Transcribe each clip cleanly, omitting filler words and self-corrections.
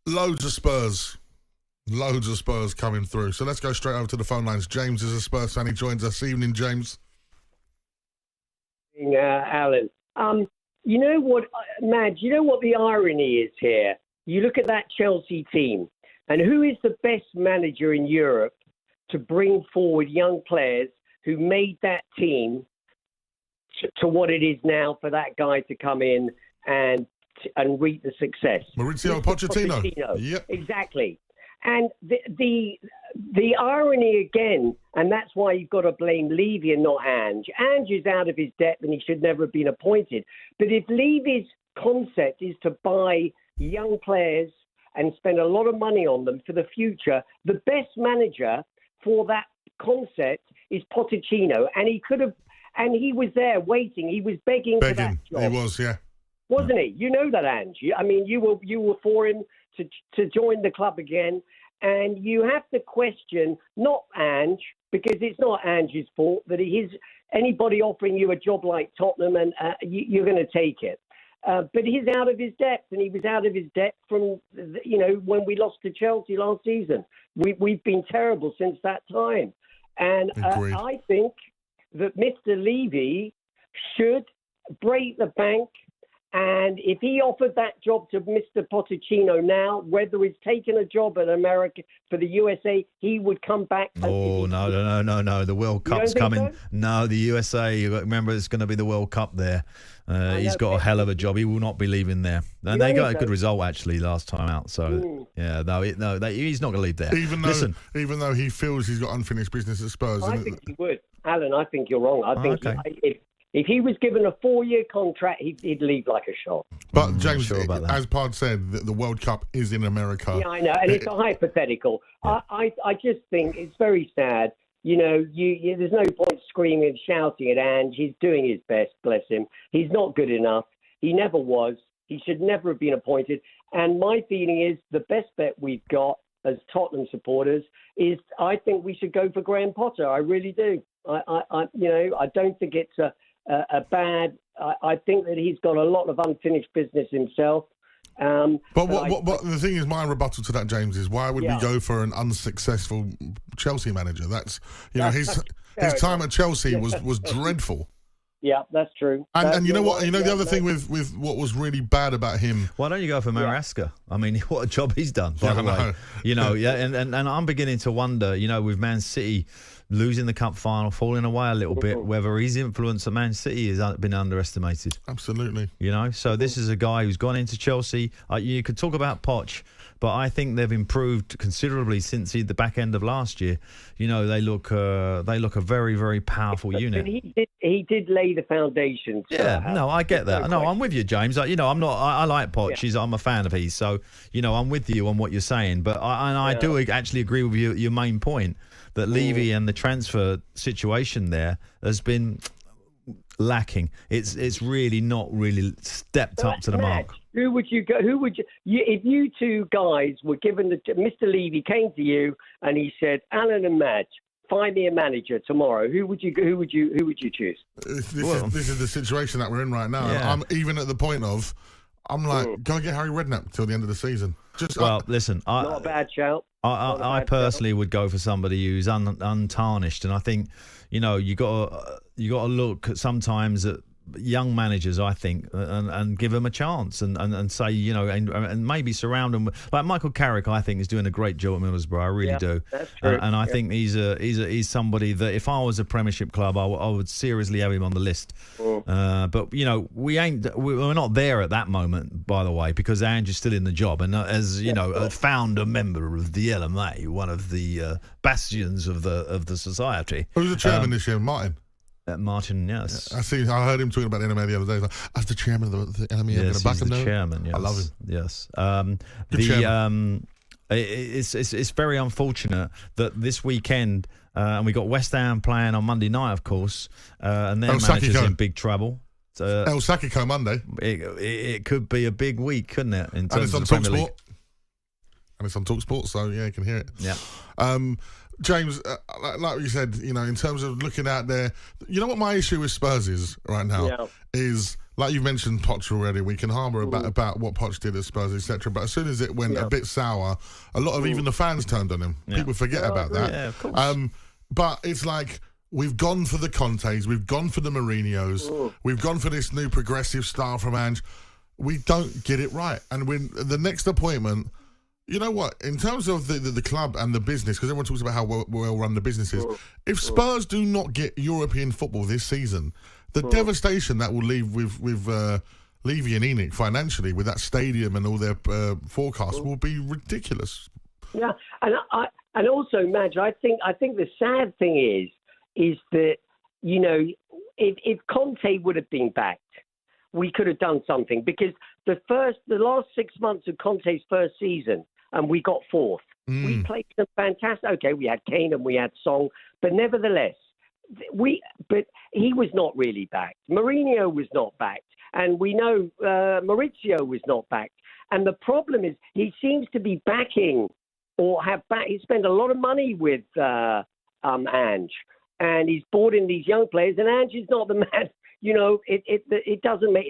Loads of Spurs. Loads of Spurs coming through. So let's go straight over to the phone lines. James is a Spurs fan. He joins us. Evening, James. Alan. You know what, Madge, you know what the irony is here? You look at that Chelsea team, and who is the best manager in Europe to bring forward young players who made that team to what it is now for that guy to come in and reap the success? Maurizio Pochettino. Yep. Exactly. And the irony again, and that's why you've got to blame Levy and not Ange. Ange is out of his depth and he should never have been appointed. But if Levy's concept is to buy young players and spend a lot of money on them for the future, the best manager for that concept is Pochettino. And he could have, and he was there waiting. He was begging for that job. He was, yeah. Wasn't he? You know that, Ange. I mean, you were for him to join the club again, and you have to question not Ange, because it's not Ange's fault that anybody offering you a job like Tottenham and you're going to take it. But he's out of his depth, and he was out of his depth from when we lost to Chelsea last season. We've been terrible since that time, and I think that Mr. Levy should break the bank. And if he offered that job to Mr. Pochettino now, whether he's taken a job in America for the USA, he would come back. Oh, no. The World Cup's coming. So? No, the USA, remember, it's going to be the World Cup there. He's got a hell of a job. He will not be leaving there. And they got a good result, actually, last time out. So, he's not going to leave there. Even though he feels he's got unfinished business at Spurs. I think he would. Alan, I think you're wrong. I think if he was given a 4-year contract, he'd leave like a shot. But, James, as Pard said, the World Cup is in America. Yeah, I know, and it's a hypothetical. Yeah. I just think it's very sad. There's no point screaming and shouting at Ange. He's doing his best, bless him. He's not good enough. He never was. He should never have been appointed. And my feeling is the best bet we've got as Tottenham supporters is I think we should go for Graham Potter. I really do. I don't think it's a bad. I think that he's got a lot of unfinished business himself. But the thing is, my rebuttal to that, James, is why would we go for an unsuccessful Chelsea manager? That's his time at Chelsea was dreadful. Yeah, that's true. And you know what? The other thing with what was really bad about him. Why don't you go for Maresca? I mean, what a job he's done, by the way. And I'm beginning to wonder, with Man City losing the cup final, falling away a little bit, whether his influence at Man City has been underestimated. Absolutely. So this is a guy who's gone into Chelsea. You could talk about Poch, but I think they've improved considerably since the back end of last year. They look a very, very powerful unit. He did lay the foundation. I get that. No, I'm with you, James. I'm not. I like Poch. Yeah. I'm a fan of his. So I'm with you on what you're saying. But I do actually agree with your main point that Levy and the transfer situation there has been lacking. It's really not really stepped up to the mark. Who would you go? If you two guys were given Mr. Levy came to you and he said, Alan and Madge, find me a manager tomorrow. Who would you choose? This is the situation that we're in right now. Yeah. I'm even at the point of, I'm like, go get Harry Redknapp till the end of the season. Listen, not a bad shout. I personally would go for somebody who's untarnished, and I think you got to look sometimes at young managers, I think, and give them a chance and say, and maybe surround them like Michael Carrick. I think is doing a great job at Middlesbrough. I really do. That's true. And I think he's somebody that if I was a Premiership club, I would seriously have him on the list. But we're not there at that moment, by the way, because Ange is still in the job, and as a founder member of the LMA, one of the bastions of the society. Who's the chairman this year, Martin? Martin, yes. I heard him talking about the NMA the other day. Like, as the chairman of the NMA, yes, I'm back he's the chairman. Yes. I love him. Yes. It's very unfortunate that this weekend, and we got West Ham playing on Monday night, of course, and their manager's in big trouble. El Sakiko Monday. It could be a big week, couldn't it? In terms and it's on of the Premier talkSPORT. League. and it's on talkSPORT, so yeah, you can hear it. Yeah. James, like you said, you know, in terms of looking out there, you know what my issue with Spurs is right now is, like you mentioned Poch already, we can harbour about what Poch did at Spurs, etc. But as soon as it went a bit sour, a lot of even the fans turned on him. People forget about that. Yeah, of course. But it's like, we've gone for the Contes, we've gone for the Mourinhos, we've gone for this new progressive style from Ange. We don't get it right. And when the next appointment, you know what, in terms of the club and the business, because everyone talks about how well run the business is, if Spurs do not get European football this season, the devastation that will leave with Levy and Enoch financially, with that stadium and all their forecasts, will be ridiculous. Yeah, and also, Madge, I think the sad thing is that, you know, if Conte would have been backed, we could have done something, because the last 6 months of Conte's first season, and we got fourth. We played some fantastic. Okay, we had Kane and we had Song, but nevertheless, but he was not really backed. Mourinho was not backed, and we know Maurizio was not backed. And the problem is, he seems to be backing or he spent a lot of money with Ange, and he's brought in these young players, and Ange is not the man. You know, it doesn't make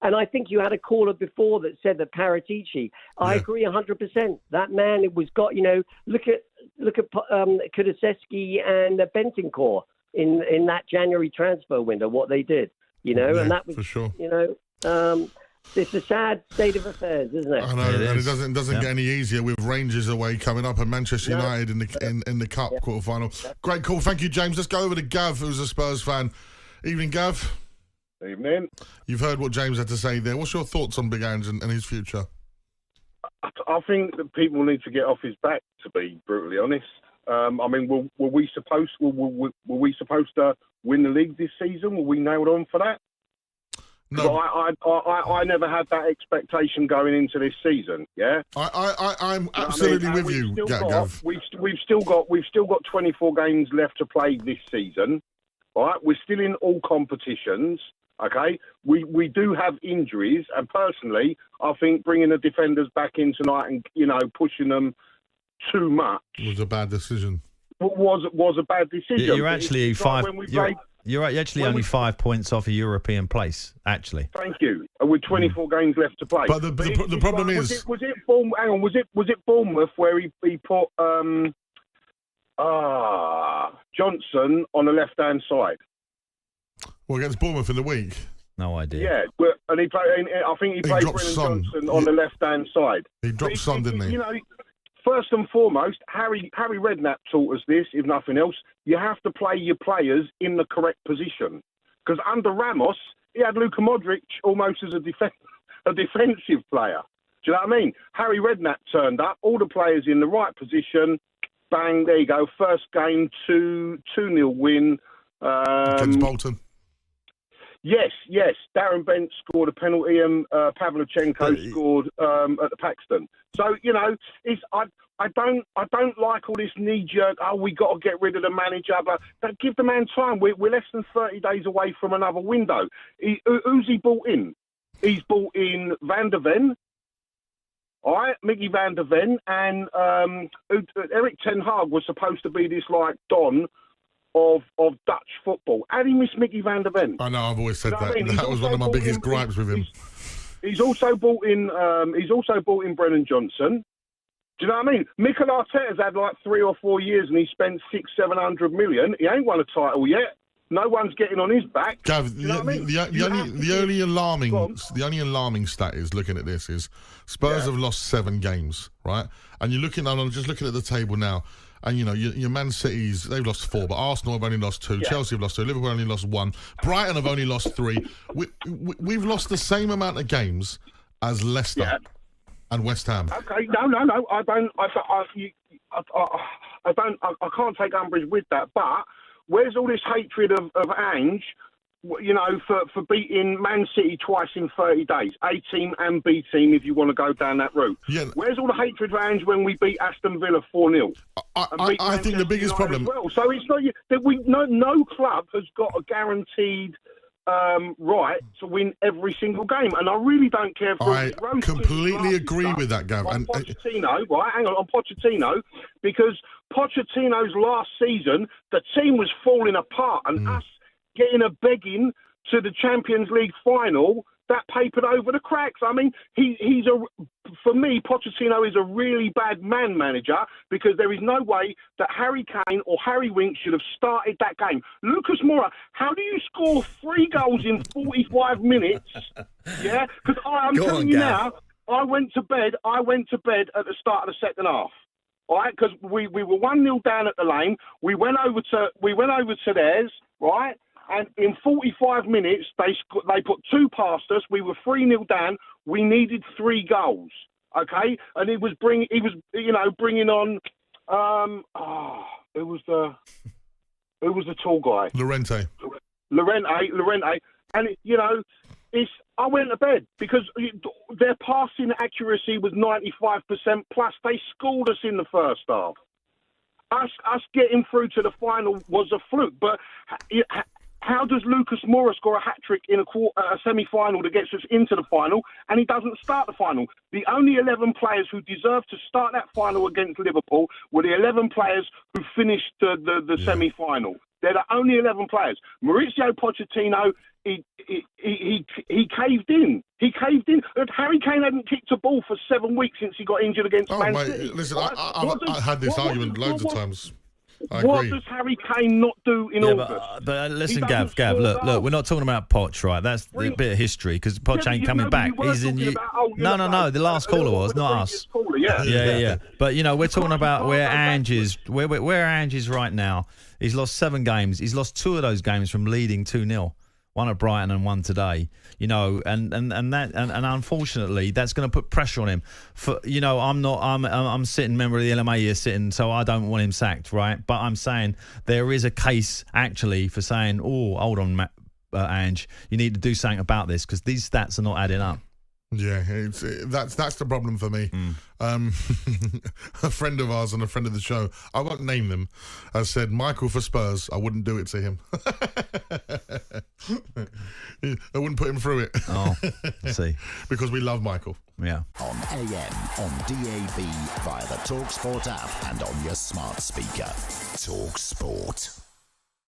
and I think you had a caller before that said that Paratici. I agree 100%. That man, it was got. You know, look at Kulusevski and Bentancur in that January transfer window. What they did, you know, and that was for sure. You know, it's a sad state of affairs, isn't it? I know, and it doesn't get any easier with Rangers away coming up and Manchester United in the Cup quarter-final. Great call, thank you, James. Let's go over to Gav, who's a Spurs fan. Evening, Gav. Evening. You've heard what James had to say there. What's your thoughts on Big Ange and his future? I think that people need to get off his back, to be brutally honest. I mean, were we supposed to win the league this season? Were we nailed on for that? No. I never had that expectation going into this season. Yeah. I'm absolutely with you, Gav. We've still got 24 games left to play this season. All right, we're still in all competitions. Okay, we do have injuries, and personally, I think bringing the defenders back in tonight and, you know, pushing them too much was a bad decision. Was a bad decision. You're actually You're actually only 5 points off a European place, actually. Thank you. With 24 games left to play. But the problem is, was it Bournemouth where he put Johnson on the left-hand side? Well, against Bournemouth in the week. No idea. Yeah, and I think he played Brennan Johnson on the left-hand side. He dropped Son, didn't he? You know, first and foremost, Harry Redknapp taught us this, if nothing else. You have to play your players in the correct position. Because under Ramos, he had Luka Modric almost as a defensive player. Do you know what I mean? Harry Redknapp turned up, all the players in the right position. Bang, there you go. First game, 2-0 win. Against Bolton. Yes. Darren Bent scored a penalty and Pavlyuchenko scored at the Paxton. So, you know, I don't like all this knee-jerk, we got to get rid of the manager. But give the man time. We're less than 30 days away from another window. Who's he brought in? He's brought in Van der Ven. All right, Mickey Van der Ven, and Erik ten Hag was supposed to be this, like, Don of Dutch football. How do you miss Mickey Van der Ven? I know, I've always said that. I mean? That was one of my biggest gripes with him. He's also brought in Brennan Johnson. Do you know what I mean? Mikel Arteta's had like 3 or 4 years and he spent 600-700 million. He ain't won a title yet. No one's getting on his back. Gav, the only alarming stat is, looking at this, is Spurs have lost 7 games, right? And you're looking, I'm just looking at the table now, and you know your Man City's, they've lost 4, but Arsenal have only lost 2, Chelsea have lost 2, Liverpool only lost 1, Brighton have only lost 3. We've lost the same amount of games as Leicester and West Ham. Okay, no, I can't take umbrage with that, but where's all this hatred of Ange, you know, for beating Man City twice in 30 days, A team and B team, if you want to go down that route? Yeah. Where's all the hatred for Ange when we beat Aston Villa 4-0? I think the biggest problem. Well. So it's not no club has got a guaranteed right to win every single game, and I really don't care if I completely agree with that, Gav. And Pochettino, right? Hang on Pochettino, because Pochettino's last season, the team was falling apart, and us getting a begging to the Champions League final, that papered over the cracks. I mean, for me, Pochettino is a really bad man manager, because there is no way that Harry Kane or Harry Winks should have started that game. Lucas Moura, how do you score 3 goals in 45 minutes? Yeah, because I'm telling you now, I went to bed at the start of the second half. All right, because we were 1-0 down at the Lane. We went over to theirs, right? And in 45 minutes, they put 2 past us. We were 3-0 down. We needed 3 goals. Okay, and it was bringing on who was the tall guy? Llorente, and I went to bed because their passing accuracy was 95%. Plus, they scored us in the first half. Us getting through to the final was a fluke, but. How does Lucas Moura score a hat-trick in a semi-final that gets us into the final, and he doesn't start the final? The only 11 players who deserved to start that final against Liverpool were the 11 players who finished the semi-final. They're the only 11 players. Mauricio Pochettino, he caved in. He caved in. Harry Kane hadn't kicked a ball for 7 weeks since he got injured against Man City. Listen, I had this argument loads of times. What does Harry Kane not do in August? But listen, Gav, look, we're not talking about Poch, right? That's a bit of history, because Poch ain't coming back. He's in. No. The last caller was, not us. Yeah. But we're talking about where Ange is. Where Ange is right now. He's lost 7 games. He's lost 2 of those games from leading 2-0. One at Brighton and one today, and unfortunately that's going to put pressure on him. I'm sitting, member of the LMA here sitting, so I don't want him sacked, right? But I'm saying there is a case actually for saying, oh, hold on, Ange, you need to do something about this, because these stats are not adding up. Yeah, that's the problem for me. A friend of ours and a friend of the show, I won't name them, has said, Michael for Spurs, I wouldn't do it to him. I wouldn't put him through it. Oh, I see. Because we love Michael. Yeah. On AM, on DAB, via the talkSPORT app and on your smart speaker. talkSPORT.